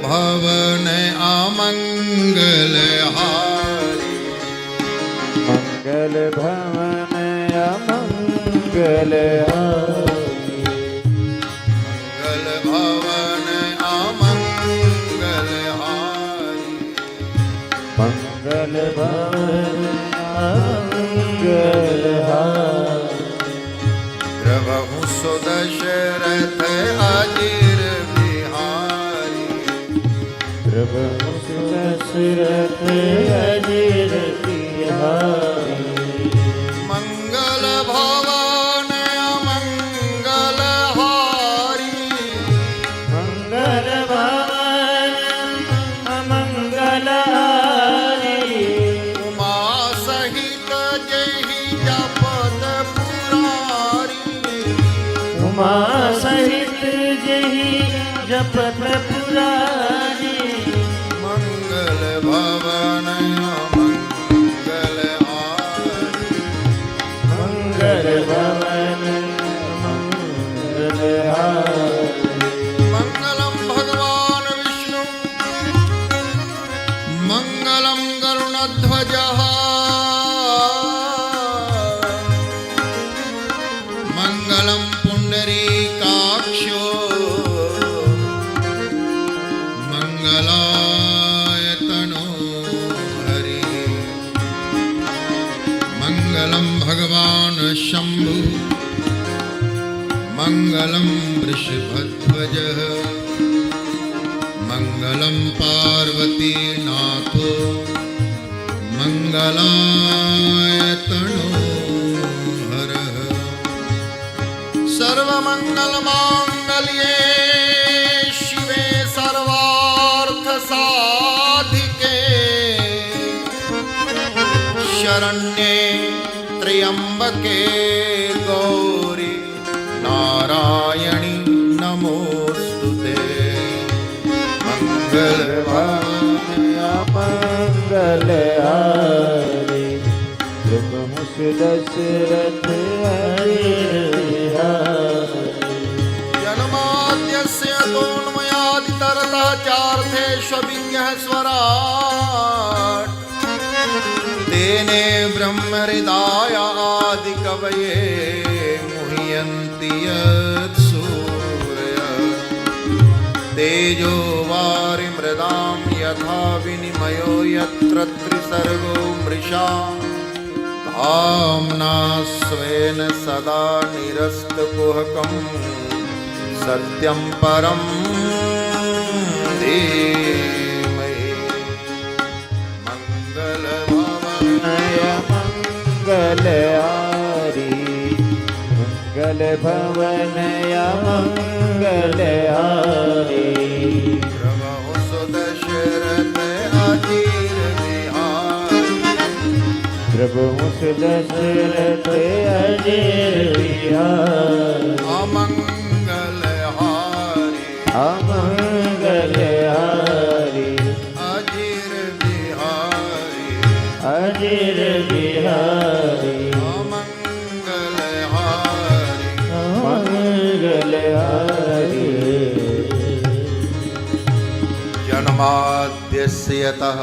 भवन अमंगल हारी। मंगल भवन अमंगल हारी। मंगल भवन अमंगल हारी। मंगल भवन अमंगल हारी। प्रभु सुदशरथ अजिर बिहारी। प्रभु सुदशरथ अजिर बिहारी। मंगल भवन अमंगल हारी। मंगल भवन अमंगल हारी। उमा सहित जहि जपत पुरारी। उमा सहित जहि जपत पुरारी। मंगल भवन अमंगल हारी। मंगल भवन मंगल हारी। मंगलम भगवान विष्णु मंगलम गरुणध्वजः मंगलम पुंडरीकाक्षो मंगलाय तनो हरि। मंगलम भगवान शंभु मंगलम वृषभध्वजः मंगलम पार्वती नाथो मंगलाय तनो हरः। सर्वमंगल मांगल्ये शिवे सर्वार्थ साधिके शरण्ये त्र्यंबके गौरी नारायणी नमोस्तुते। मंगल भवन अमंगल हारी। प्रभु सुदशरथ अजिर बिहारी। जन्माद्यस्य तोन्मयादितरतः चार्थेष्वभिज्ञः स्वराट्। तेने ब्रह्महृदाय आदिकवये मुह्यन्ति यत्सूरयः। तेजो वारिमृदां यथा विनिमयो यत्र त्रिसर्गो मृषा। धाम्ना स्वेन सदा निरस्तकुहकं सत्यं परं धीमहि। मंगल भवन मंगल हारी। मंगल भवन अमंगल हारी। प्रभु सुदशरथ अजिर बिहारी। प्रभु सुदशरथ अजिर बिहारी। अमंगल हारी। अमंगल हारी। अजिर बिहारी। अजिर बिहारी। अमंगल हारी। मंगल हारी। जन्माद्यस्य यतः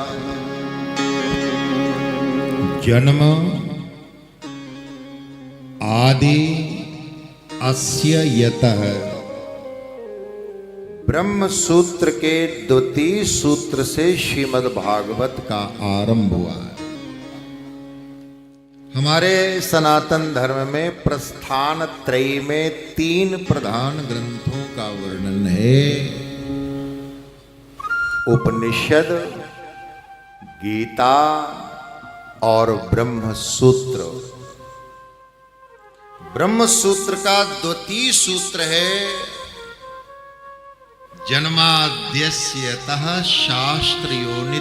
जन्म आदि अस्य यतः। ब्रह्म सूत्र के द्वितीय सूत्र से श्रीमद् भागवत का आरंभ हुआ। हमारे सनातन धर्म में प्रस्थान त्रयी में 3 प्रधान ग्रंथों का वर्णन है। उपनिषद, गीता और ब्रह्म सूत्र। ब्रह्म सूत्र का द्वितीय सूत्र है जन्माद्यस्यतः शास्त्रयोनित्वात्।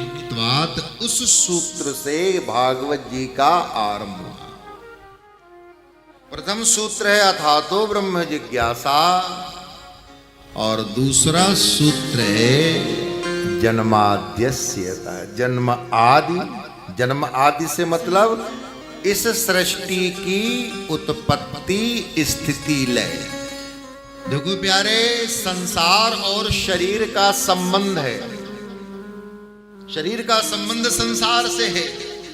उस सूत्र से भागवत जी का आरंभ हुआ। प्रथम सूत्र है अथातो ब्रह्म जिज्ञासा और दूसरा सूत्र है जन्माद्यस्यतः। जन्म आदि से मतलब इस सृष्टि की उत्पत्ति स्थिति लय। देखो प्यारे, संसार और शरीर का संबंध है। शरीर का संबंध संसार से है।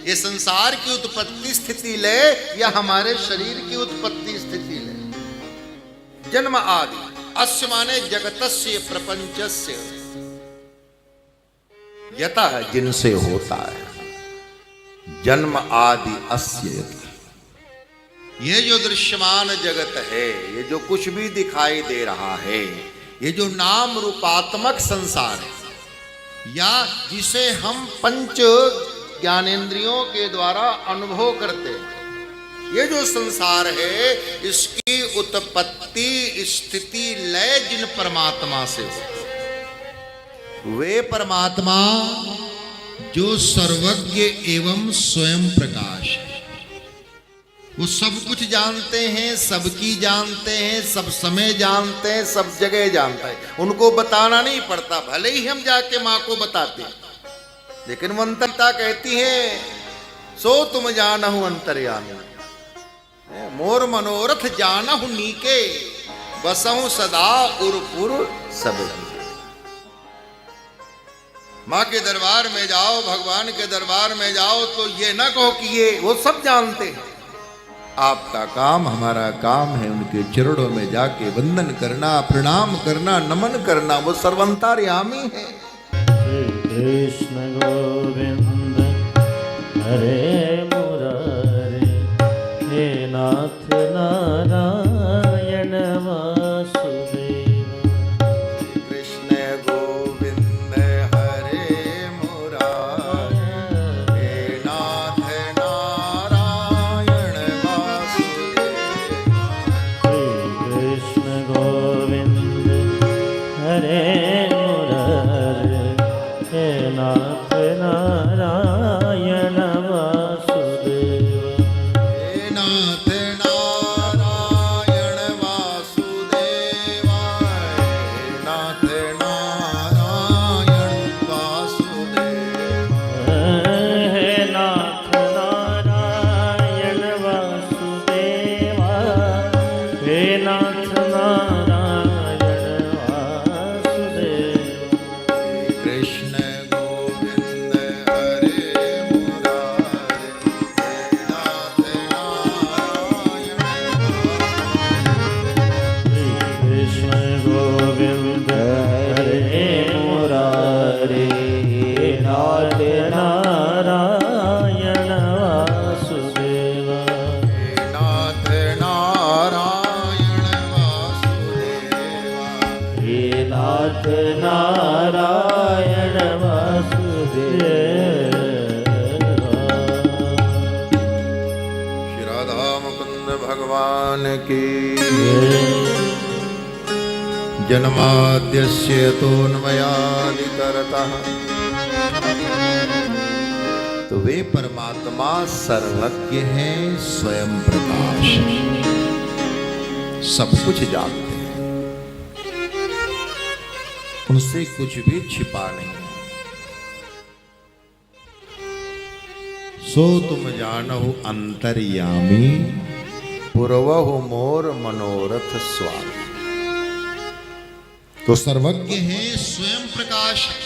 ये संसार की उत्पत्ति स्थिति लय या हमारे शरीर की उत्पत्ति स्थिति लय। जन्म आदि अस्य माने जगतस्य प्रपंचस्य, यतः जिनसे होता है। जन्म आदि अस्य यतः, ये जो दृश्यमान जगत है, ये जो कुछ भी दिखाई दे रहा है, ये जो नाम रूपात्मक संसार है, या जिसे हम पंच ज्ञानेंद्रियों के द्वारा अनुभव करते हैं, ये जो संसार है, इसकी उत्पत्ति स्थिति लय जिन परमात्मा से होती है, वे परमात्मा जो सर्वज्ञ एवं स्वयं प्रकाश है। वो सब कुछ जानते हैं, सबकी जानते हैं, सब समय जानते हैं, सब जगह जानता है। उनको बताना नहीं पड़ता, भले ही हम जाके माँ को बताते हैं, लेकिन वो अंतरता कहती है सो तुम जानहु अंतर्यामी, मोर मनोरथ जानहु नीके, बसहु सदा उरपुर सब जीवे। माँ के दरबार में जाओ, भगवान के दरबार में जाओ तो ये ना कहो कि ये वो सब जानते हैं। आपका काम, हमारा काम है उनके चरणों में जाके वंदन करना, प्रणाम करना, नमन करना। वो सर्वंतर्यामी है। कृष्ण गोविंद हरे मुरारे, हे नाथ नारायण वासुदेव। कृष्ण गोविंद हरे मुरारे, हे नाथ नारायण वासुदेव। श्री कृष्ण गोविंद हरे मुरारे, हे नाथ नारायण वासुदेव। हे नाथ नारायण वासुदेव, हे नाथ नारायण वासुदेव। हे नाथ नारायण वासुदेव, हे नाथ नारायण वासुदेव। कृष्ण गोविंद हरे मुरारे, हे नाथ नारायण। कृष्ण गोविंद हरे मुरारे, हे नाथ नारायण वासुदेव। हे नाथ नारायण वासुदेव। हे नाथ नारायण वासुदेव। श्री राधा मुकुंद भगवान की जन्माद्यस्य तोन्मयादितरतः। तो वे परमात्मा सर्वज्ञ हैं, स्वयं प्रकाश हैं, सब कुछ जानते हैं, उनसे कुछ भी छिपा नहीं है। सो तुम जानहु अंतर्यामी, पूर्वहु मोर मनोरथ स्वामी। तो सर्वज्ञ है, स्वयं प्रकाश है।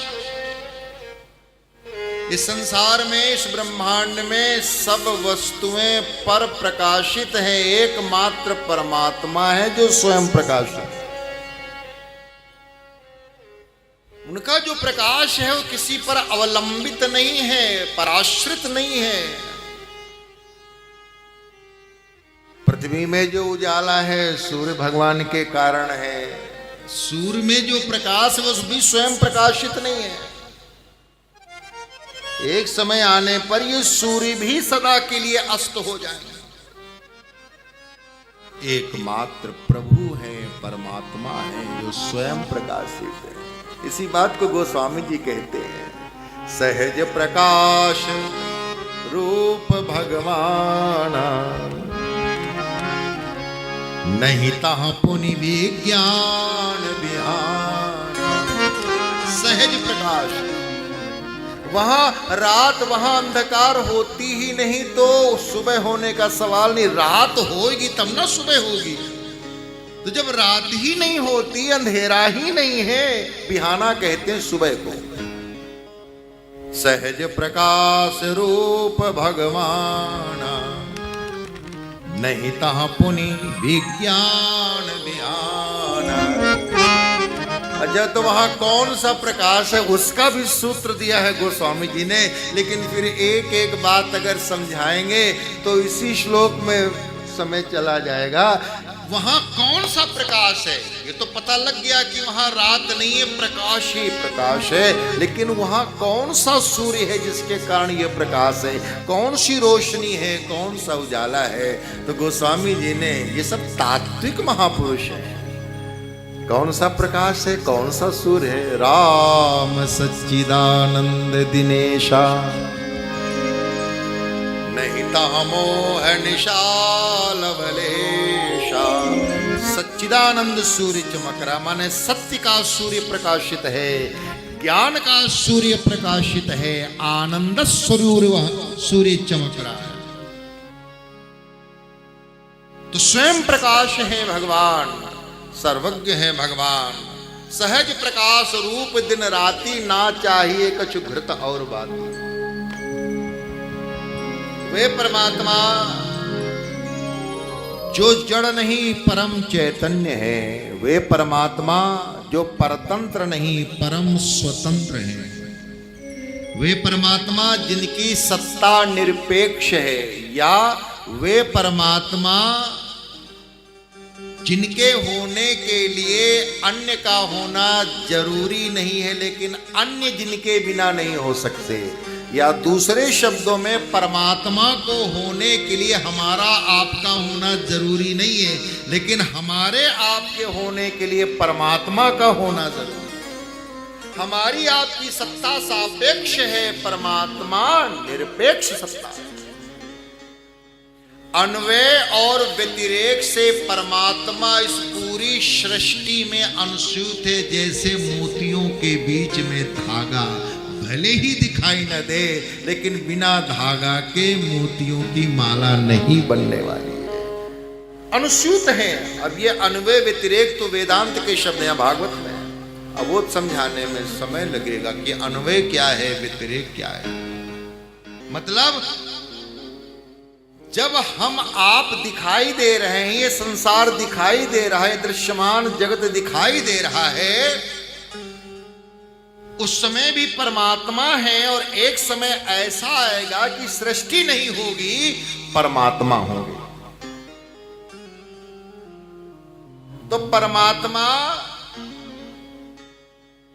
इस संसार में, इस ब्रह्मांड में सब वस्तुएं पर प्रकाशित हैं, एकमात्र परमात्मा है जो स्वयं प्रकाश है। उनका जो प्रकाश है वो किसी पर अवलंबित नहीं है, पराश्रित नहीं है। पृथ्वी में जो उजाला है सूर्य भगवान के कारण है। सूर्य में जो प्रकाश है वो भी स्वयं प्रकाशित नहीं है। एक समय आने पर ये सूर्य भी सदा के लिए अस्त हो जाएंगे। एकमात्र प्रभु है, परमात्मा है जो स्वयं प्रकाशित है। इसी बात को गोस्वामी जी कहते हैं, सहज प्रकाश रूप भगवाना, नहीं तहाँ पुनि विज्ञान बिहान। सहज प्रकाश, वहां रात, वहां अंधकार होती ही नहीं तो सुबह होने का सवाल नहीं। रात होगी तब ना सुबह होगी। तो जब रात ही नहीं होती, अंधेरा ही नहीं है, बिहाना कहते हैं सुबह को। सहज प्रकाश रूप भगवान, नहीं तहाँ पुनि विज्ञान ध्यान। अच्छा, तो वहां कौन सा प्रकाश है उसका भी सूत्र दिया है गोस्वामी जी ने, लेकिन फिर एक एक बात अगर समझाएंगे तो इसी श्लोक में समय चला जाएगा। वहां कौन सा प्रकाश है ये तो पता लग गया कि वहां रात नहीं है, प्रकाश ही प्रकाश है, लेकिन वहां कौन सा सूर्य है जिसके कारण ये प्रकाश है, कौन सी रोशनी है, कौन सा उजाला है। तो गोस्वामी जी ने, ये सब तात्विक महापुरुष हैं, कौन सा प्रकाश है, कौन सा सूर्य है। राम सच्चिदानंद दिनेशा, नहीं तामो है निशाल बलेशा। सच्चिदानंद सूर्य चमक रहा, माने सत्य का सूर्य प्रकाशित है, ज्ञान का सूर्य प्रकाशित है, आनंद स्वरूप सूर्य चमक रहा है। तो स्वयं प्रकाश है भगवान, सर्वज्ञ है भगवान, सहज प्रकाश रूप दिन राती, ना चाहिए कछु घृत और बाती। वे परमात्मा जो जड़ नहीं परम चैतन्य है, वे परमात्मा जो परतंत्र नहीं परम स्वतंत्र है, वे परमात्मा जिनकी सत्ता निरपेक्ष है, या वे परमात्मा जिनके होने के लिए अन्य का होना जरूरी नहीं है, लेकिन अन्य जिनके बिना नहीं हो सकते। या दूसरे शब्दों में, परमात्मा को होने के लिए हमारा आपका होना जरूरी नहीं है, लेकिन हमारे आपके होने के लिए परमात्मा का होना जरूरी है। हमारी आपकी सत्ता सापेक्ष है, परमात्मा निरपेक्ष सत्ता है। अन्वय और व्यतिरेक से परमात्मा इस पूरी सृष्टि में अनुसूत है, जैसे मोतियों के बीच में धागा भले ही दिखाई न दे, लेकिन बिना धागा के मोतियों की माला नहीं बनने वाली है, अनुसूत है। अब ये अन्वय व्यतिरेक तो वेदांत के शब्द हैं, भागवत में, अब वो समझाने में समय लगेगा कि अन्वय क्या है, व्यतिरेक क्या है। मतलब जब हम आप दिखाई दे रहे हैं, ये संसार दिखाई दे रहा है, दृश्यमान जगत दिखाई दे रहा है, उस समय भी परमात्मा है, और एक समय ऐसा आएगा कि सृष्टि नहीं होगी, परमात्मा होंगे। तो परमात्मा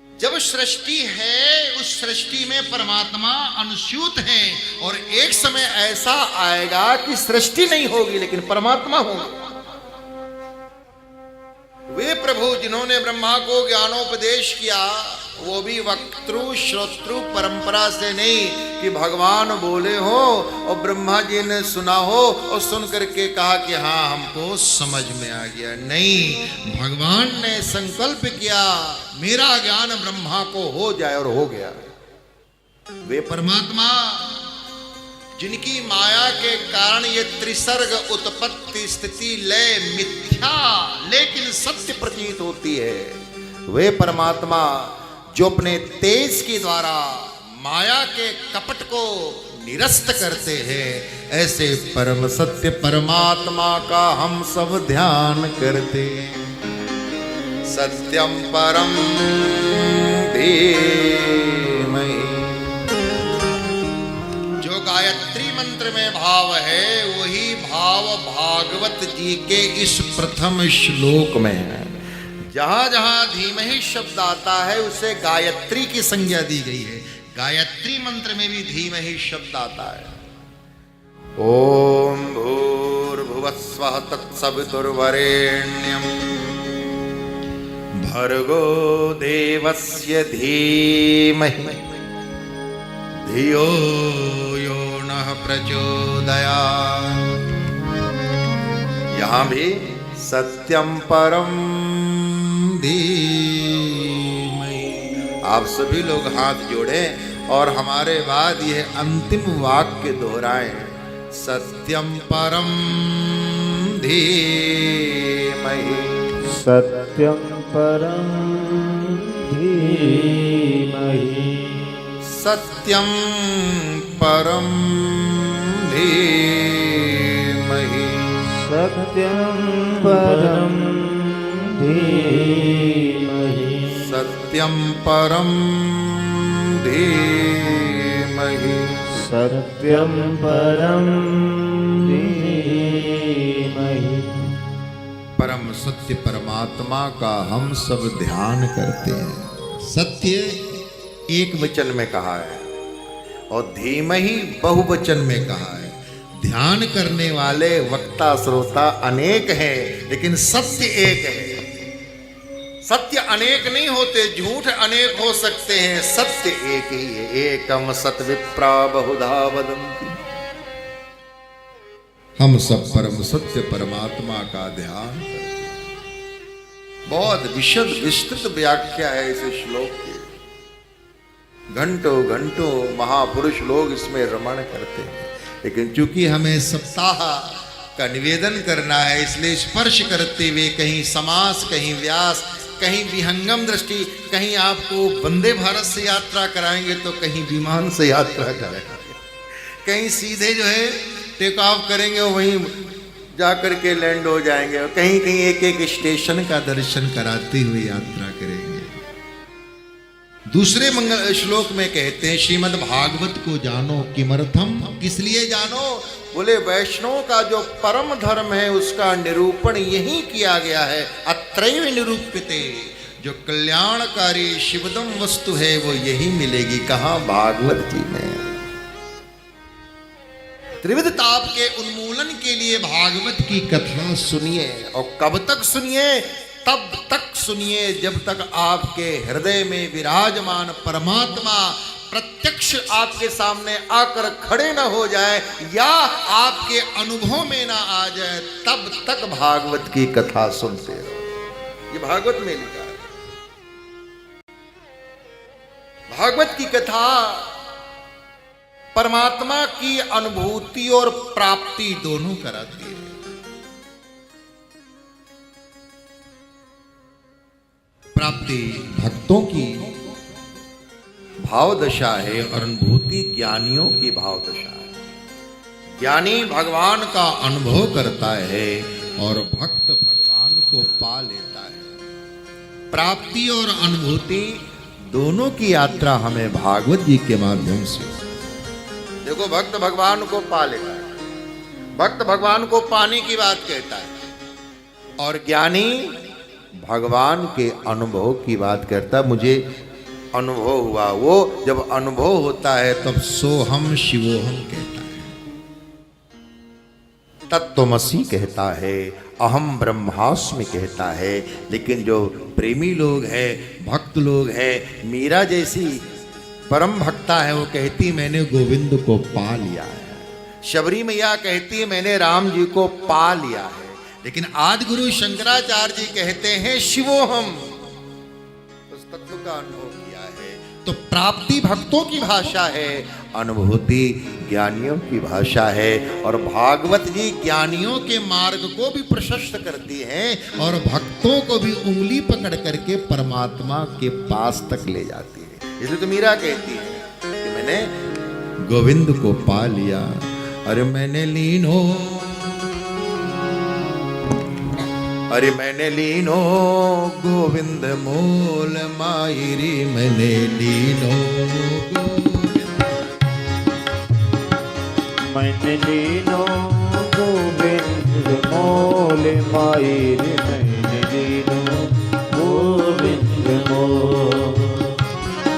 जब सृष्टि है, उस सृष्टि में परमात्मा अनुसूत है, और एक समय ऐसा आएगा कि सृष्टि नहीं होगी लेकिन परमात्मा होगा। वे प्रभु जिन्होंने ब्रह्मा को ज्ञानोपदेश किया, वो भी वक्तृ श्रोत्रु परंपरा से नहीं कि भगवान बोले हो और ब्रह्मा जी ने सुना हो और सुन करके कहा कि हाँ हमको समझ में आ गया। नहीं, भगवान ने संकल्प किया मेरा ज्ञान ब्रह्मा को हो जाए, और हो गया। वे परमात्मा जिनकी माया के कारण ये त्रिसर्ग उत्पत्ति स्थिति लय मिथ्या लेकिन सत्य प्रतीत होती है, वे परमात्मा जो अपने तेज के द्वारा माया के कपट को निरस्त करते हैं, ऐसे परम सत्य परमात्मा का हम सब ध्यान करते हैं। सत्यम परम धीमहि, जो गायत्री मंत्र में भाव है वही भाव भागवत जी के इस प्रथम श्लोक में है। जहां जहां धीमहि शब्द आता है उसे गायत्री की संज्ञा दी गई है। गायत्री मंत्र में भी धीमहि शब्द आता है। ओम भूर्भुवस्वः तत्सवितुर्वरेण्यं भर्गो देवस्य धीमहि धियो यो नः प्रचोदयात्। यहां भी सत्यम परम धीमहि। आप सभी लोग हाथ जोड़ें और हमारे बाद यह अंतिम वाक्य दोहराएं, सत्यम परम धीमहि। सत्यम परम धीमहि। सत्यं परम धीमहि सत्यं परं धीमहि सत्यं परम धीमहि सत्यं परं धीमहि। परम सत्य परमात्मा का हम सब ध्यान करते हैं। सत्य एक वचन में कहा है और धीमहि बहुवचन में कहा है। ध्यान करने वाले वक्ता श्रोता अनेक हैं, लेकिन सत्य एक है। सत्य अनेक नहीं होते, झूठ अनेक हो सकते हैं, सत्य एक ही है। एकम सत विप्रा बहुधा वदन्ति। हम सब परम सत्य परमात्मा का ध्यान करते हैं। बहुत विशद विस्तृत व्याख्या है इस श्लोक की। घंटों घंटों महापुरुष लोग इसमें रमण करते हैं, लेकिन चूंकि हमें सप्ताह का निवेदन करना है, इसलिए स्पर्श करते हुए कहीं समास, कहीं व्यास, कहीं विहंगम दृष्टि, कहीं आपको वंदे भारत से यात्रा कराएंगे तो कहीं विमान से यात्रा कराएंगे, कहीं सीधे जो है टेक ऑफ करेंगे और वहीं जाकर के लैंड हो जाएंगे, और कहीं कहीं एक एक स्टेशन का दर्शन कराते हुए यात्रा करेंगे। दूसरे मंगल श्लोक में कहते हैं श्रीमद् भागवत को जानो किमर्थम, किस लिए जानो? बोले वैष्णव का जो परम धर्म है उसका निरूपण यही किया गया है। अत्रैव निरूप्यते, जो कल्याणकारी शिवदम वस्तु है वो यही मिलेगी। कहाँ? भागवत जी में। त्रिविध ताप के उन्मूलन के लिए भागवत की कथा सुनिए, और कब तक सुनिए? तब तक सुनिए जब तक आपके हृदय में विराजमान परमात्मा प्रत्यक्ष आपके सामने आकर खड़े न हो जाए या आपके अनुभव में ना आ जाए, तब तक भागवत की कथा सुनते रहो। ये भागवत में लिखा है। भागवत की कथा परमात्मा की अनुभूति और प्राप्ति दोनों कराती है। प्राप्ति भक्तों की भाव दशा है और अनुभूति ज्ञानियों की भाव दशा है। ज्ञानी भगवान का अनुभव करता है और भक्त भगवान को पा लेता है। प्राप्ति और अनुभूति दोनों की यात्रा हमें भागवत जी के माध्यम से। देखो, भक्त भगवान को पा लेता है, भक्त भगवान को पाने की बात कहता है, और ज्ञानी भगवान के अनुभव की बात करता। मुझे अनुभव हुआ, वो जब अनुभव होता है तब सोहम शिवोहम कहता है, तत्त्वमसि कहता है, अहम ब्रह्मास्मि कहता है। लेकिन जो प्रेमी लोग हैं, भक्त लोग हैं, मीरा जैसी परम भक्ता है, वो कहती मैंने गोविंद को पा लिया है। शबरी मैया कहती है मैंने राम जी को पा लिया है। लेकिन आदि गुरु शंकराचार्य जी कहते हैं शिवोहम, उस तत्व का अनुभव किया है। तो प्राप्ति भक्तों की भाषा है, अनुभूति ज्ञानियों की भाषा है। और भागवत जी ज्ञानियों के मार्ग को भी प्रशस्त करती हैं और भक्तों को भी उंगली पकड़ करके परमात्मा के पास तक ले जाती है। इसलिए तो मीरा कहती है कि मैंने गोविंद को पा लिया। अरे मैंने लीनो, अरे मैंने लीनो गोविंद मोल मायरी, मैंने लीनो मैंने लीनो गोविंद मोल मायरी, मैंने लीनो गोविंद मोल,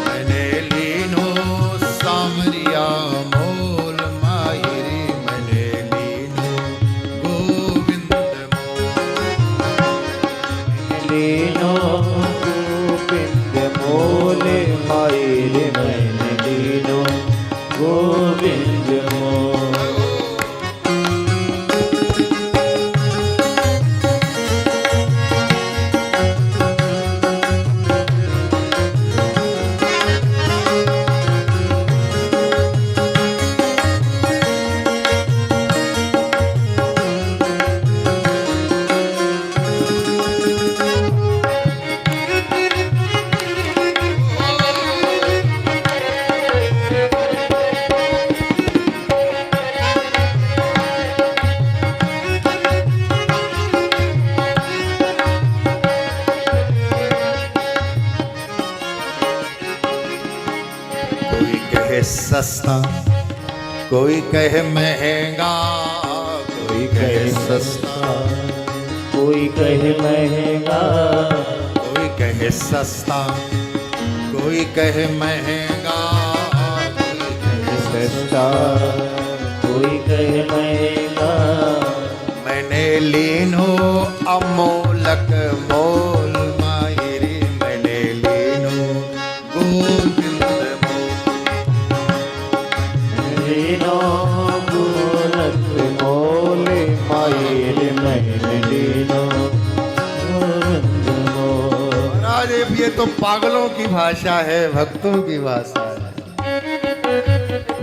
मैंने लीनो सामरिया मोल मायरी, मैंने लीनो गोविंद लीनो गोविंद मोल मायरी, मैंने लीनो गोविंद मोल। सस्ता, कोई कहे महंगा, कोई कहे सस्ता, कोई कहे महंगा, कोई कहे सस्ता, कोई कहे महंगा, कोई कहे सस्ता, कोई कहे महंगा। मैंने लीनो अमोलक मोल मायरे, मैंने लीनो गोविंद लीनो गोरख मोल मायरे, मैंने लीनो गोविंद मोल। महाराज ये तो पागलों की भाषा है, भक्तों की भाषा है।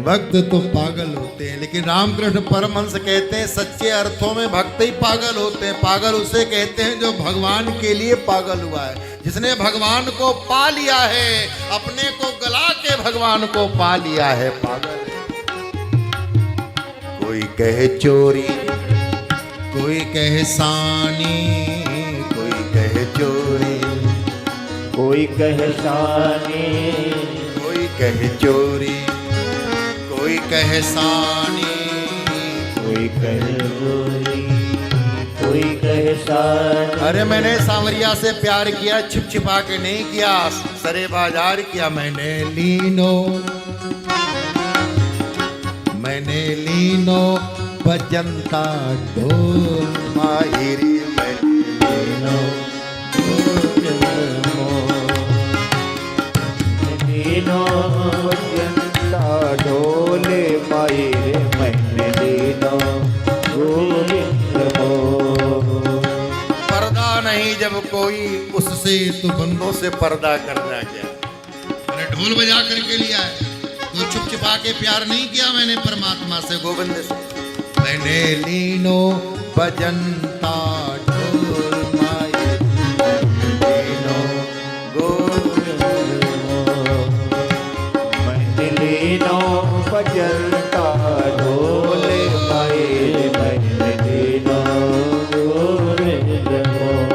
भक्त तो पागल होते हैं, लेकिन रामकृष्ण परमहंस कहते हैं सच्चे अर्थों में भक्त ही पागल होते हैं। पागल उसे कहते हैं जो भगवान के लिए पागल हुआ है, जिसने भगवान को पा लिया है, अपने को गला के भगवान को पा लिया है, पागल है। कोई कहे चोरी, कोई कहे सानी, कोई कहे चोरी, कोई कहे सानी, कोई कहे चोरी, कोई कहे सानी, कोई कहे चोरी, कोई कहे सानी। अरे मैंने सांवरिया से प्यार किया, छिप छिपा के नहीं किया, सरे बाजार किया। मैंने लीनो बजंता ढोल माहिरी, मैंने लीनो लीनो बजंता ढोले मायरे, मैंने लीनो गोविंद मोल। पर्दा नहीं जब कोई उससे, तो बंदों से पर्दा करना क्या। मैंने ढोल बजा करके लिया है, तो छुप छिपा के प्यार नहीं किया मैंने परमात्मा से, गोविंद से। मैंने लीनो बजंता ढोल मायरे, लीनो गोविंद मोल। मैंने लीनो बजंता ढोले मायरे, मैंने लीनो गोविंद मोल।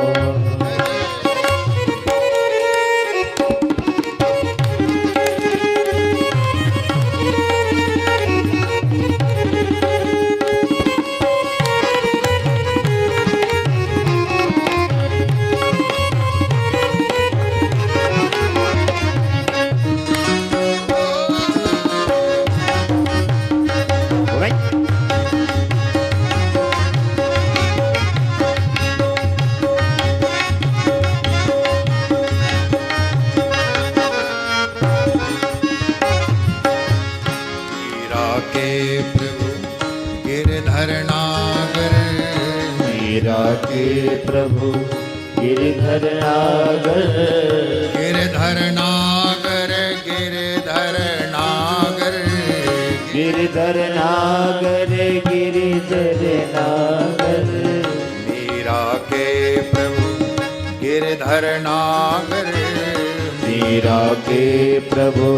मीरा के प्रभु गिरधर नागर, गिरधर नागर, गिरधर नागर, गिरधर नागर, गिरधर नागर। मीरा के प्रभु गिरधर नागर, मीरा के प्रभु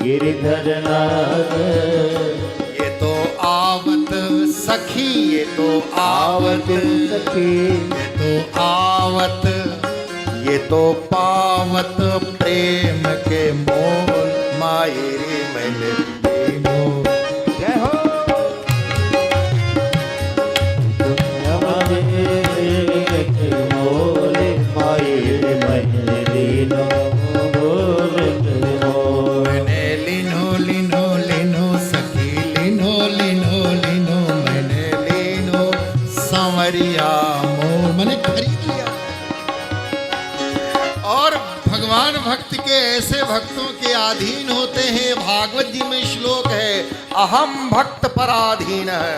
गिरधर नागर। ये तो आवत सखी, ये तो आवत सखी, ये तो आवत, ये तो पावत प्रेम के मोल मायरे, मैंने लीनो। जय हो। मोले मायरे, मैंने लीनो गोविंद मोल। मैंने लीनो लीनो लीनो सखी, लीनो लीनो लीनो, मैंने लीनो सांवरिया मोह, मैंने खरीद लिया। और भगवान भक्त के ऐसे भक्तों के अधीन होते हैं। भागवत जी में श्लोक है, अहम भक्त पराधीन है।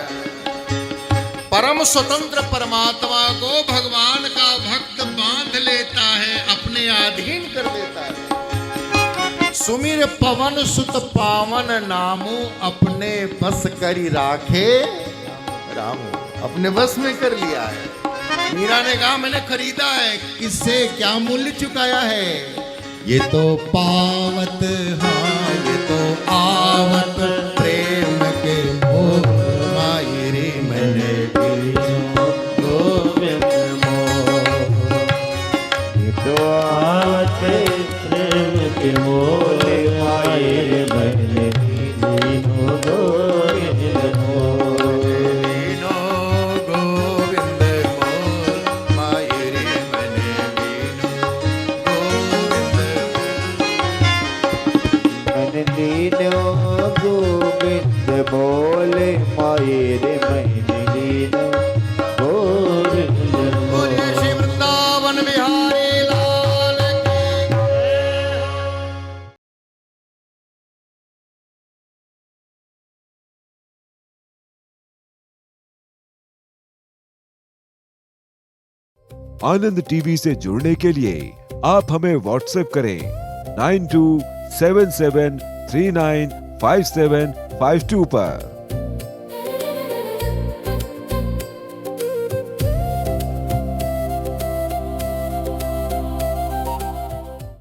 परम स्वतंत्र परमात्मा को भगवान का भक्त बांध लेता है, अपने अधीन कर देता है। सुमिर पवन सुत पावन नामू, अपने बस करी राखे रामू, अपने बस में कर लिया है। मीरा ने कहा मैंने खरीदा है, किससे क्या मूल्य चुकाया है। ये तो पावत, हाँ ये तो आवत प्रेम के मोह मायरे, मैंने लीनो गोविंद मोल। ये तो आवत प्रेम के मोले मायरे, मैंने लीनो आनंद टीवी से जुड़ने के लिए आप हमें व्हाट्सएप करें 9277395752 पर।